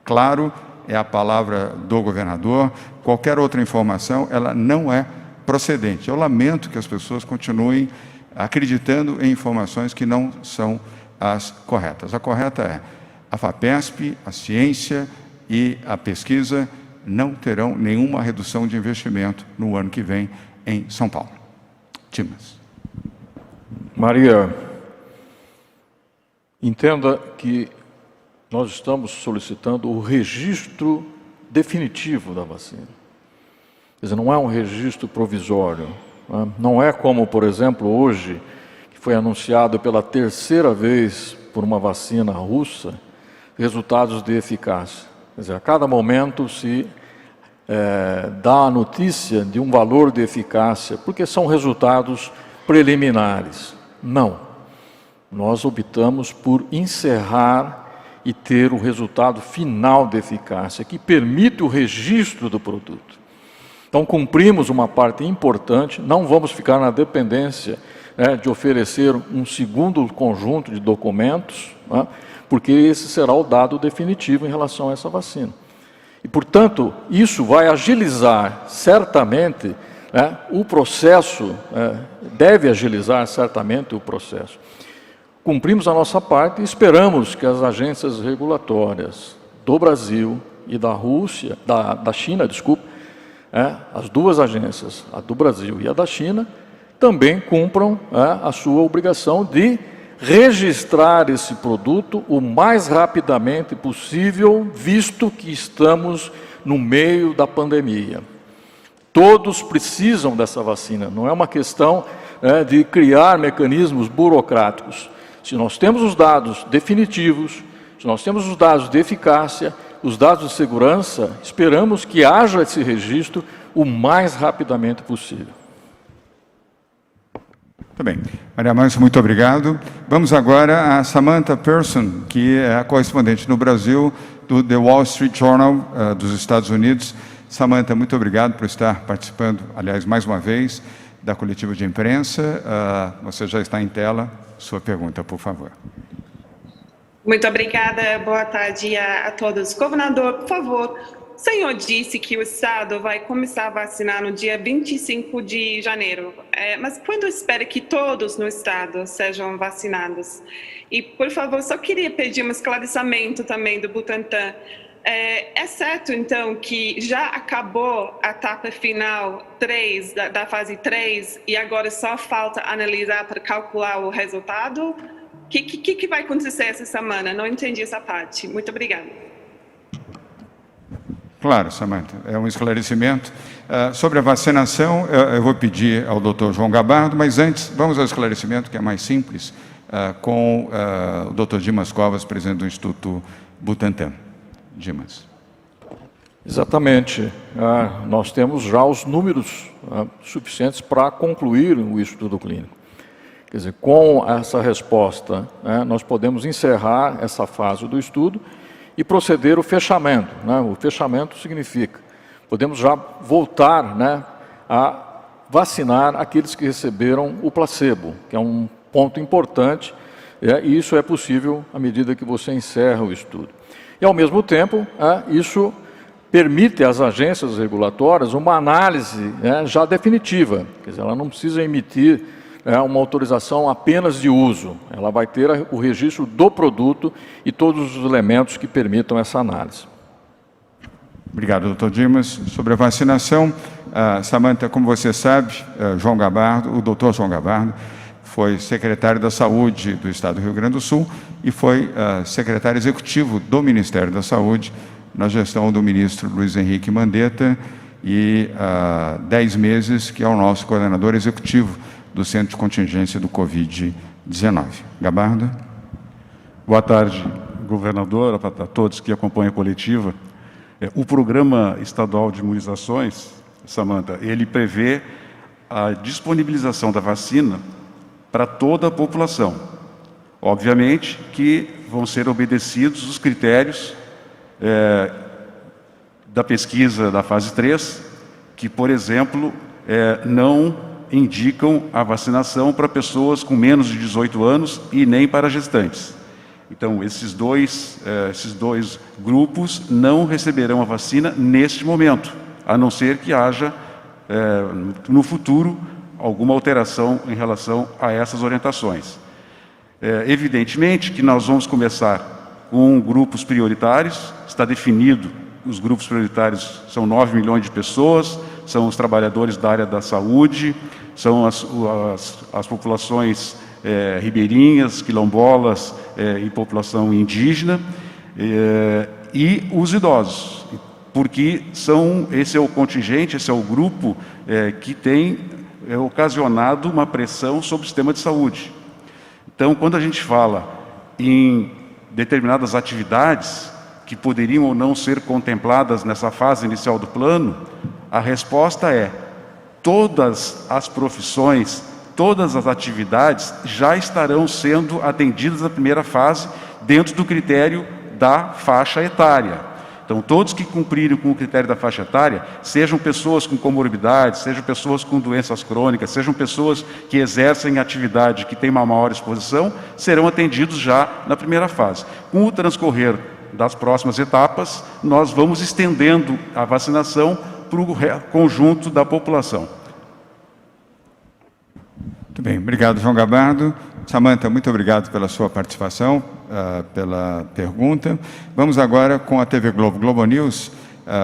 claro, é a palavra do governador. Qualquer outra informação, ela não é procedente. Eu lamento que as pessoas continuem acreditando em informações que não são as corretas. A correta é a FAPESP, a ciência e a pesquisa não terão nenhuma redução de investimento no ano que vem em São Paulo. Dimas. Maria, entenda que nós estamos solicitando o registro definitivo da vacina. Quer dizer, não é um registro provisório. Né? Não é como, por exemplo, hoje, que foi anunciado pela terceira vez por uma vacina russa, resultados de eficácia. Quer dizer, a cada momento se dá a notícia de um valor de eficácia, porque são resultados preliminares. Não. Nós optamos por encerrar e ter o resultado final de eficácia, que permite o registro do produto. Então, cumprimos uma parte importante, não vamos ficar na dependência de oferecer um segundo conjunto de documentos, porque esse será o dado definitivo em relação a essa vacina. E, portanto, isso vai agilizar certamente o processo, deve agilizar certamente o processo. Cumprimos a nossa parte e esperamos que as agências regulatórias do Brasil e da Rússia, da China, desculpe, as duas agências, a do Brasil e a da China, também cumpram a sua obrigação de registrar esse produto o mais rapidamente possível, visto que estamos no meio da pandemia. Todos precisam dessa vacina, não é uma questão de criar mecanismos burocráticos. Se nós temos os dados definitivos, se nós temos os dados de eficácia, os dados de segurança, esperamos que haja esse registro o mais rapidamente possível. Muito bem. Maria Márcia, muito obrigado. Vamos agora a Samantha Pearson, que é a correspondente no Brasil do The Wall Street Journal dos Estados Unidos. Samantha, muito obrigado por estar participando, aliás, mais uma vez, da coletiva de imprensa. Você já está em tela. Sua pergunta, por favor. Muito obrigada. Boa tarde a todos. Governador, por favor, o senhor disse que o Estado vai começar a vacinar no dia 25 de janeiro, mas quando espera que todos no Estado sejam vacinados? E, por favor, só queria pedir um esclarecimento também do Butantan. É certo, então, que já acabou a etapa final 3, da fase 3, e agora só falta analisar para calcular o resultado? O que vai acontecer essa semana? Não entendi essa parte. Muito obrigada. Claro, Samantha, é um esclarecimento. Sobre a vacinação, eu vou pedir ao doutor João Gabardo, mas antes, vamos ao esclarecimento, que é mais simples, com o doutor Dimas Covas, presidente do Instituto Butantan. Dimas. Exatamente. Nós temos já os números suficientes para concluir o estudo clínico. Quer dizer, com essa resposta, nós podemos encerrar essa fase do estudo e proceder ao fechamento. O fechamento significa, podemos já voltar a vacinar aqueles que receberam o placebo, que é um ponto importante, e isso é possível à medida que você encerra o estudo. E, ao mesmo tempo, isso permite às agências regulatórias uma análise já definitiva. Quer dizer, ela não precisa emitir uma autorização apenas de uso. Ela vai ter o registro do produto e todos os elementos que permitam essa análise. Obrigado, doutor Dimas. Sobre a vacinação, Samantha, como você sabe, o doutor João Gabardo foi secretário da Saúde do Estado do Rio Grande do Sul e foi secretário executivo do Ministério da Saúde na gestão do ministro Luiz Henrique Mandetta e 10 meses que é o nosso coordenador executivo do Centro de Contingência do Covid-19. Gabardo. Boa tarde, governador, a todos que acompanham a coletiva. O Programa Estadual de Imunizações, Samantha, ele prevê a disponibilização da vacina para toda a população. Obviamente que vão ser obedecidos os critérios da pesquisa da fase 3, que, por exemplo, não indicam a vacinação para pessoas com menos de 18 anos e nem para gestantes. Então, esses dois grupos não receberão a vacina neste momento, a não ser que haja, no futuro, alguma alteração em relação a essas orientações. Evidentemente que nós vamos começar com grupos prioritários, está definido os grupos prioritários são 9 milhões de pessoas, são os trabalhadores da área da saúde, são as populações ribeirinhas, quilombolas e população indígena, e os idosos, porque esse é o contingente, esse é o grupo que tem ocasionado uma pressão sobre o sistema de saúde. Então, quando a gente fala em determinadas atividades que poderiam ou não ser contempladas nessa fase inicial do plano, a resposta é: todas as profissões, todas as atividades já estarão sendo atendidas na primeira fase dentro do critério da faixa etária. Então, todos que cumprirem com o critério da faixa etária, sejam pessoas com comorbidades, sejam pessoas com doenças crônicas, sejam pessoas que exercem atividade que tem uma maior exposição, serão atendidos já na primeira fase. Com o transcorrer das próximas etapas, nós vamos estendendo a vacinação para o conjunto da população. Muito bem, obrigado, João Gabardo. Samantha, muito obrigado pela sua participação, pela pergunta. Vamos agora com a TV Globo, Globo News.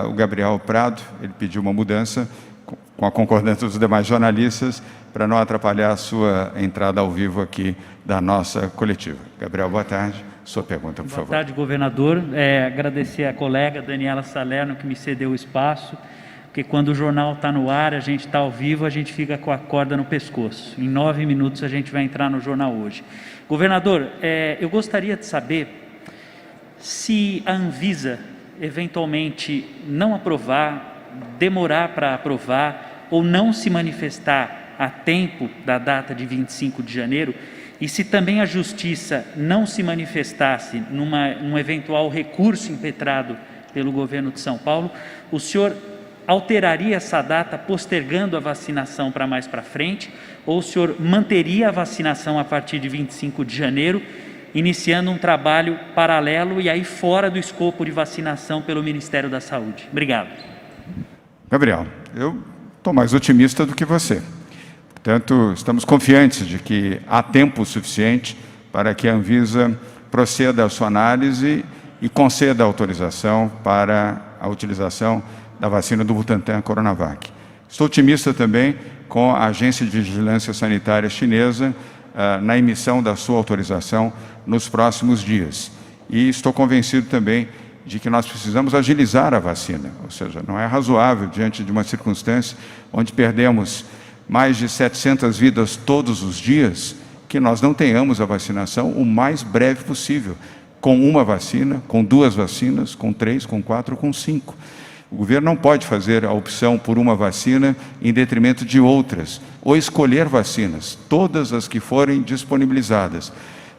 O Gabriel Prado, ele pediu uma mudança com a concordância dos demais jornalistas para não atrapalhar a sua entrada ao vivo aqui da nossa coletiva. Gabriel, boa tarde. Sua pergunta, por favor. Boa tarde, governador. Agradecer à colega Daniela Salerno que me cedeu o espaço, porque quando o jornal está no ar, a gente está ao vivo, a gente fica com a corda no pescoço. Em 9 minutos a gente vai entrar no jornal hoje. Governador, eu gostaria de saber se a Anvisa eventualmente não aprovar, demorar para aprovar ou não se manifestar a tempo da data de 25 de janeiro, e se também a Justiça não se manifestasse num eventual recurso impetrado pelo governo de São Paulo, o senhor alteraria essa data postergando a vacinação para mais para frente, ou o senhor manteria a vacinação a partir de 25 de janeiro, iniciando um trabalho paralelo e aí fora do escopo de vacinação pelo Ministério da Saúde? Obrigado. Gabriel, eu estou mais otimista do que você. Portanto, estamos confiantes de que há tempo suficiente para que a Anvisa proceda à sua análise e conceda a autorização para a utilização da vacina do Butantan Coronavac. Estou otimista também com a Agência de Vigilância Sanitária Chinesa na emissão da sua autorização nos próximos dias. E estou convencido também de que nós precisamos agilizar a vacina, ou seja, não é razoável, diante de uma circunstância onde perdemos mais de 700 vidas todos os dias, que nós não tenhamos a vacinação o mais breve possível, com uma vacina, com 2 vacinas, com 3, com 4, com 5. O governo não pode fazer a opção por uma vacina em detrimento de outras, ou escolher vacinas, todas as que forem disponibilizadas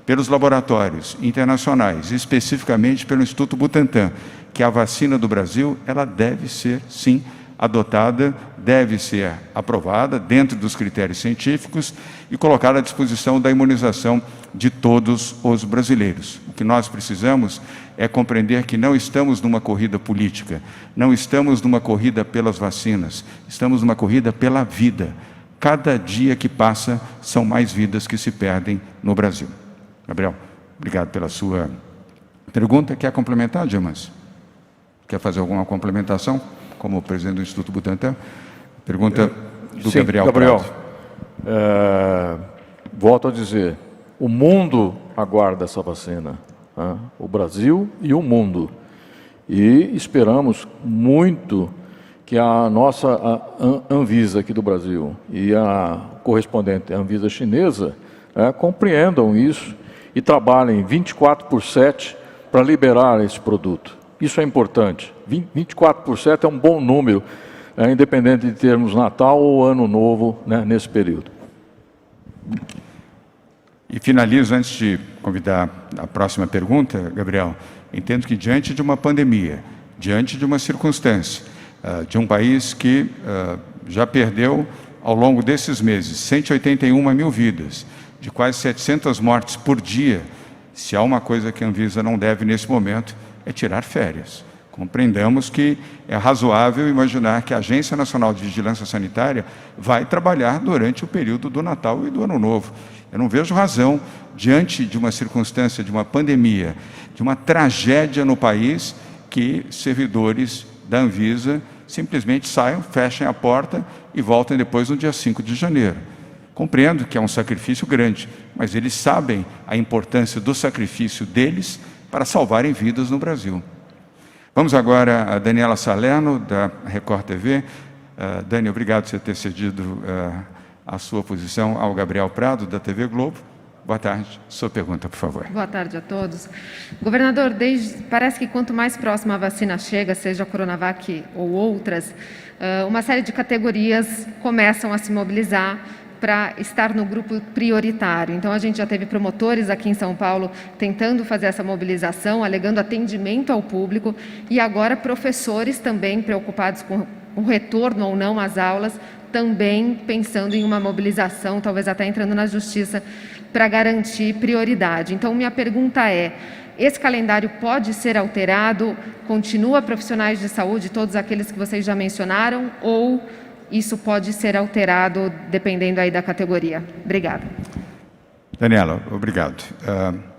pelos laboratórios internacionais, especificamente pelo Instituto Butantan, que a vacina do Brasil, ela deve ser, sim, adotada, deve ser aprovada dentro dos critérios científicos e colocada à disposição da imunização de todos os brasileiros. O que nós precisamos é compreender que não estamos numa corrida política, não estamos numa corrida pelas vacinas, estamos numa corrida pela vida. Cada dia que passa, são mais vidas que se perdem no Brasil. Gabriel, obrigado pela sua pergunta. Quer complementar, Dimas? Quer fazer alguma complementação, como presidente do Instituto Butantan? Pergunta do Sim, Gabriel. Volto a dizer, o mundo aguarda essa vacina, né? O Brasil e o mundo. E esperamos muito que a nossa Anvisa aqui do Brasil e a correspondente Anvisa chinesa compreendam isso e trabalhem 24/7 para liberar esse produto. Isso é importante. 24% é um bom número, independente de termos Natal ou Ano Novo, né, nesse período. E finalizo, antes de convidar a próxima pergunta, Gabriel, entendo que diante de uma pandemia, diante de uma circunstância, de um país que já perdeu, ao longo desses meses, 181 mil vidas, de quase 700 mortes por dia, se há uma coisa que a Anvisa não deve nesse momento, é tirar férias. Compreendamos que é razoável imaginar que a Agência Nacional de Vigilância Sanitária vai trabalhar durante o período do Natal e do Ano Novo. Eu não vejo razão, diante de uma circunstância de uma pandemia, de uma tragédia no país, que servidores da Anvisa simplesmente saiam, fechem a porta e voltem depois no dia 5 de janeiro. Compreendo que é um sacrifício grande, mas eles sabem a importância do sacrifício deles para salvarem vidas no Brasil. Vamos agora a Daniela Salerno, da Record TV. Dani, obrigado por você ter cedido a sua posição ao Gabriel Prado, da TV Globo. Boa tarde. Sua pergunta, por favor. Boa tarde a todos. Governador, parece que quanto mais próxima a vacina chega, seja a Coronavac ou outras, uma série de categorias começam a se mobilizar para estar no grupo prioritário. Então, a gente já teve promotores aqui em São Paulo tentando fazer essa mobilização, alegando atendimento ao público, e agora professores também preocupados com o retorno ou não às aulas, também pensando em uma mobilização, talvez até entrando na justiça, para garantir prioridade. Então, minha pergunta é, esse calendário pode ser alterado? Continua profissionais de saúde, todos aqueles que vocês já mencionaram, ou isso pode ser alterado dependendo aí da categoria? Obrigada. Daniela, obrigado.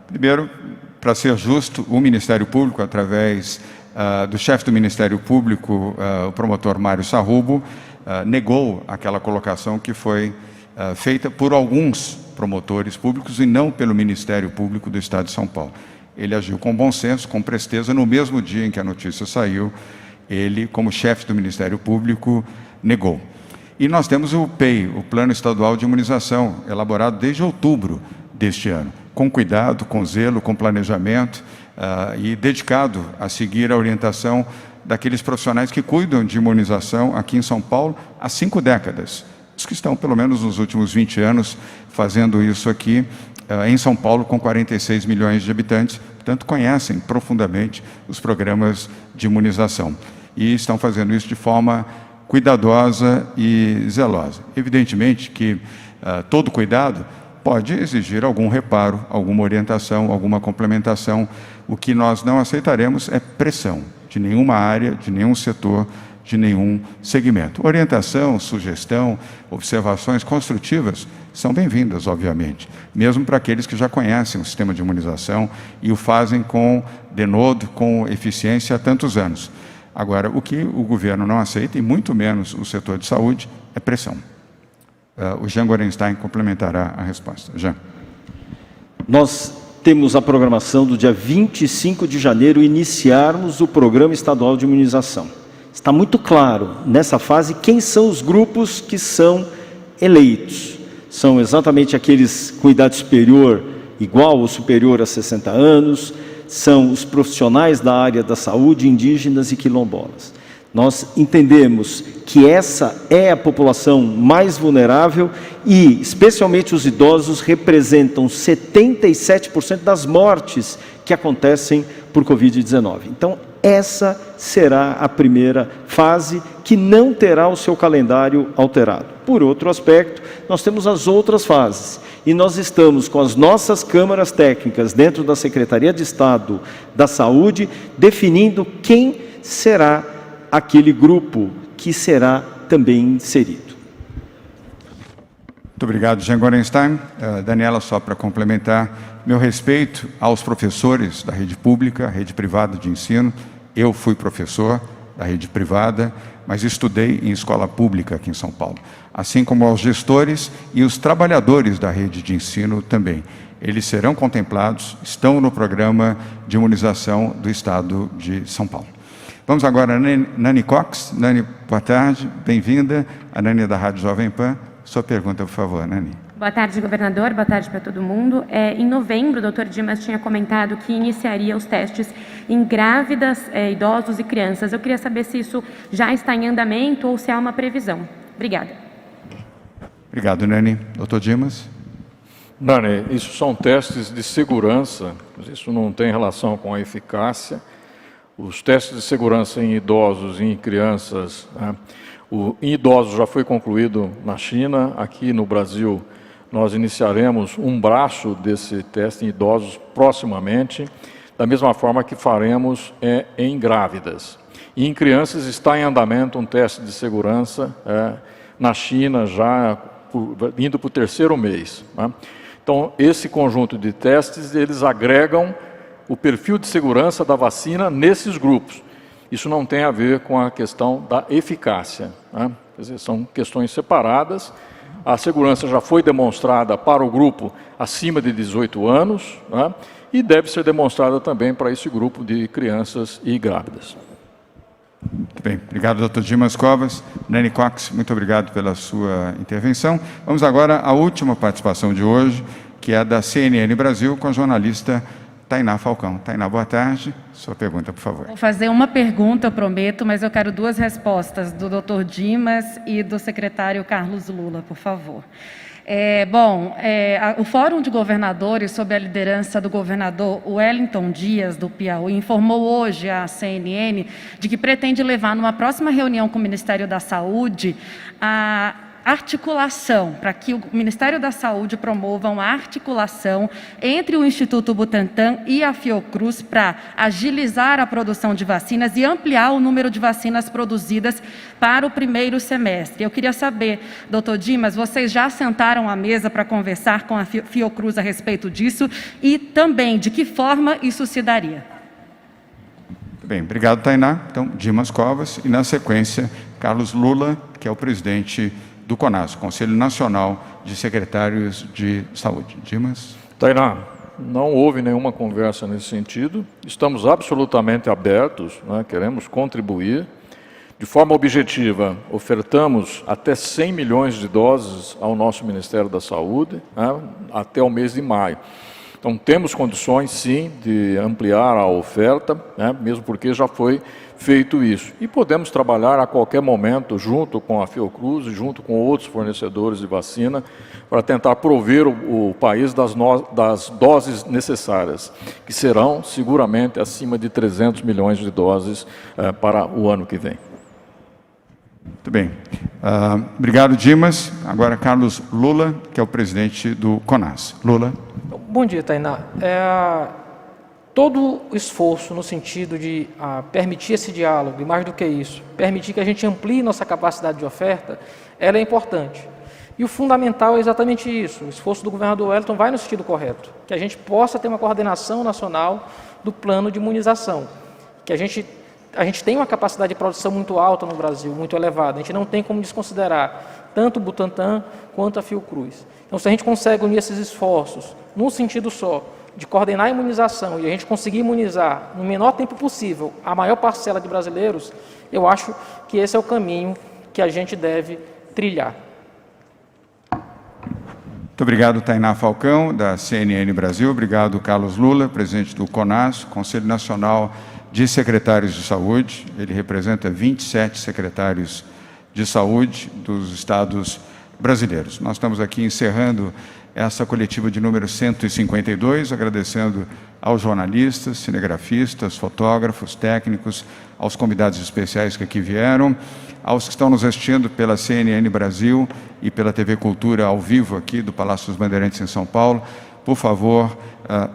Primeiro, para ser justo, o Ministério Público, através do chefe do Ministério Público, o promotor Mário Sarrubo, negou aquela colocação que foi feita por alguns promotores públicos e não pelo Ministério Público do Estado de São Paulo. Ele agiu com bom senso, com presteza. No mesmo dia em que a notícia saiu, ele, como chefe do Ministério Público, negou. E nós temos o PEI, o Plano Estadual de Imunização, elaborado desde outubro deste ano, com cuidado, com zelo, com planejamento e dedicado a seguir a orientação daqueles profissionais que cuidam de imunização aqui em São Paulo há 5 décadas. Os que estão, pelo menos nos últimos 20 anos, fazendo isso aqui em São Paulo, com 46 milhões de habitantes, portanto, conhecem profundamente os programas de imunização. E estão fazendo isso de forma cuidadosa e zelosa. Evidentemente que todo cuidado pode exigir algum reparo, alguma orientação, alguma complementação. O que nós não aceitaremos é pressão de nenhuma área, de nenhum setor, de nenhum segmento. Orientação, sugestão, observações construtivas são bem-vindas, obviamente, mesmo para aqueles que já conhecem o sistema de imunização e o fazem com denodo, com eficiência há tantos anos. Agora, o que o governo não aceita, e muito menos o setor de saúde, é pressão. O Jean Gorenstein complementará a resposta. Jean. Nós temos a programação do dia 25 de janeiro iniciarmos o Programa Estadual de Imunização. Está muito claro, nessa fase, quem são os grupos que são eleitos. São exatamente aqueles com idade superior, igual ou superior a 60 anos, são os profissionais da área da saúde, indígenas e quilombolas. Nós entendemos que essa é a população mais vulnerável e, especialmente os idosos, representam 77% das mortes que acontecem por Covid-19. Então, essa será a primeira fase que não terá o seu calendário alterado. Por outro aspecto, nós temos as outras fases e nós estamos com as nossas câmaras técnicas dentro da Secretaria de Estado da Saúde definindo quem será aquele grupo que será também inserido. Muito obrigado, Jean Gorenstein. Daniela, só para complementar, meu respeito aos professores da rede pública, rede privada de ensino. Eu fui professor da rede privada, mas estudei em escola pública aqui em São Paulo, assim como aos gestores e os trabalhadores da rede de ensino também. Eles serão contemplados, estão no programa de imunização do Estado de São Paulo. Vamos agora a Nani Cox. Nani, boa tarde, bem-vinda. A Nani da Rádio Jovem Pan. Sua pergunta, por favor, Nani. Boa tarde, governador. Boa tarde para todo mundo. Em novembro, o doutor Dimas tinha comentado que iniciaria os testes em grávidas, idosos e crianças. Eu queria saber se isso já está em andamento ou se há uma previsão. Obrigada. Obrigado, Nani. Doutor Dimas. Nani, isso são testes de segurança, mas isso não tem relação com a eficácia. Os testes de segurança em idosos e em crianças, em idosos já foi concluído na China. Aqui no Brasil, nós iniciaremos um braço desse teste em idosos proximamente, da mesma forma que faremos em grávidas. E em crianças está em andamento um teste de segurança na China, já indo para o 3º mês. Então, esse conjunto de testes, eles agregam o perfil de segurança da vacina nesses grupos. Isso não tem a ver com a questão da eficácia, né? Quer dizer, são questões separadas. A segurança já foi demonstrada para o grupo acima de 18 anos, né? E deve ser demonstrada também para esse grupo de crianças e grávidas. Muito bem, obrigado, doutor Dimas Covas. Nani Cox, muito obrigado pela sua intervenção. Vamos agora à última participação de hoje, que é da CNN Brasil, com a jornalista Tainá Falcão. Tainá, boa tarde. Sua pergunta, por favor. Vou fazer uma pergunta, eu prometo, mas eu quero duas respostas, do doutor Dimas e do secretário Carlos Lula, por favor. O Fórum de Governadores, sob a liderança do governador Wellington Dias, do Piauí, informou hoje à CNN de que pretende levar, numa próxima reunião com o Ministério da Saúde, a articulação, para que o Ministério da Saúde promova uma articulação entre o Instituto Butantan e a Fiocruz para agilizar a produção de vacinas e ampliar o número de vacinas produzidas para o primeiro semestre. Eu queria saber, doutor Dimas, vocês já sentaram à mesa para conversar com a Fiocruz a respeito disso e também de que forma isso se daria? Muito bem, obrigado, Tainá. Então, Dimas Covas e, na sequência, Carlos Lula, que é o presidente do CONAS, Conselho Nacional de Secretários de Saúde. Dimas? Tainá, não houve nenhuma conversa nesse sentido. Estamos absolutamente abertos, né? Queremos contribuir. De forma objetiva, ofertamos até 100 milhões de doses ao nosso Ministério da Saúde, né? Até o mês de maio. Então, temos condições, sim, de ampliar a oferta, né? Mesmo porque já foi feito isso. E podemos trabalhar a qualquer momento junto com a Fiocruz e junto com outros fornecedores de vacina para tentar prover o país das doses necessárias, que serão seguramente acima de 300 milhões de doses para o ano que vem. Muito bem. Obrigado, Dimas. Agora, Carlos Lula, que é o presidente do CONAS. Lula. Bom dia, Tainá. Todo o esforço no sentido de permitir esse diálogo, e mais do que isso, permitir que a gente amplie nossa capacidade de oferta, ela é importante. E o fundamental é exatamente isso. O esforço do governador Wellington vai no sentido correto, que a gente possa ter uma coordenação nacional do plano de imunização, que a gente tem uma capacidade de produção muito alta no Brasil, muito elevada. A gente não tem como desconsiderar tanto o Butantan quanto a Fiocruz. Então, se a gente consegue unir esses esforços num sentido só, de coordenar a imunização e a gente conseguir imunizar no menor tempo possível a maior parcela de brasileiros, eu acho que esse é o caminho que a gente deve trilhar. Muito obrigado, Tainá Falcão, da CNN Brasil. Obrigado, Carlos Lula, presidente do CONAS, Conselho Nacional de Secretários de Saúde. Ele representa 27 secretários de saúde dos estados brasileiros. Nós estamos aqui encerrando essa coletiva de número 152, agradecendo aos jornalistas, cinegrafistas, fotógrafos, técnicos, aos convidados especiais que aqui vieram, aos que estão nos assistindo pela CNN Brasil e pela TV Cultura ao vivo aqui do Palácio dos Bandeirantes em São Paulo. Por favor,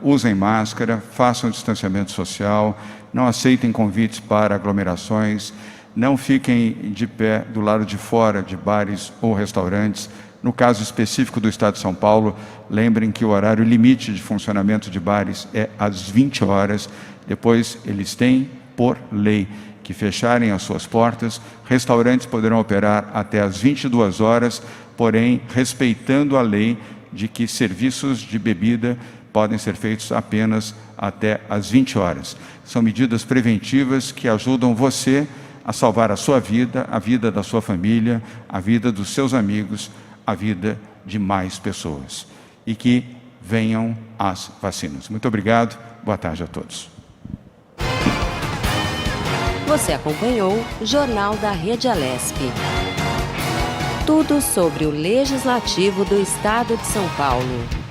usem máscara, façam distanciamento social, não aceitem convites para aglomerações, não fiquem de pé do lado de fora de bares ou restaurantes. No caso específico do Estado de São Paulo, lembrem que o horário limite de funcionamento de bares é às 20 horas. Depois, eles têm, por lei, que fecharem as suas portas. Restaurantes poderão operar até às 22 horas, porém, respeitando a lei de que serviços de bebida podem ser feitos apenas até às 20 horas. São medidas preventivas que ajudam você a salvar a sua vida, a vida da sua família, a vida dos seus amigos, a vida de mais pessoas. E que venham as vacinas. Muito obrigado. Boa tarde a todos. Você acompanhou o Jornal da Rede Alesp. Tudo sobre o Legislativo do Estado de São Paulo.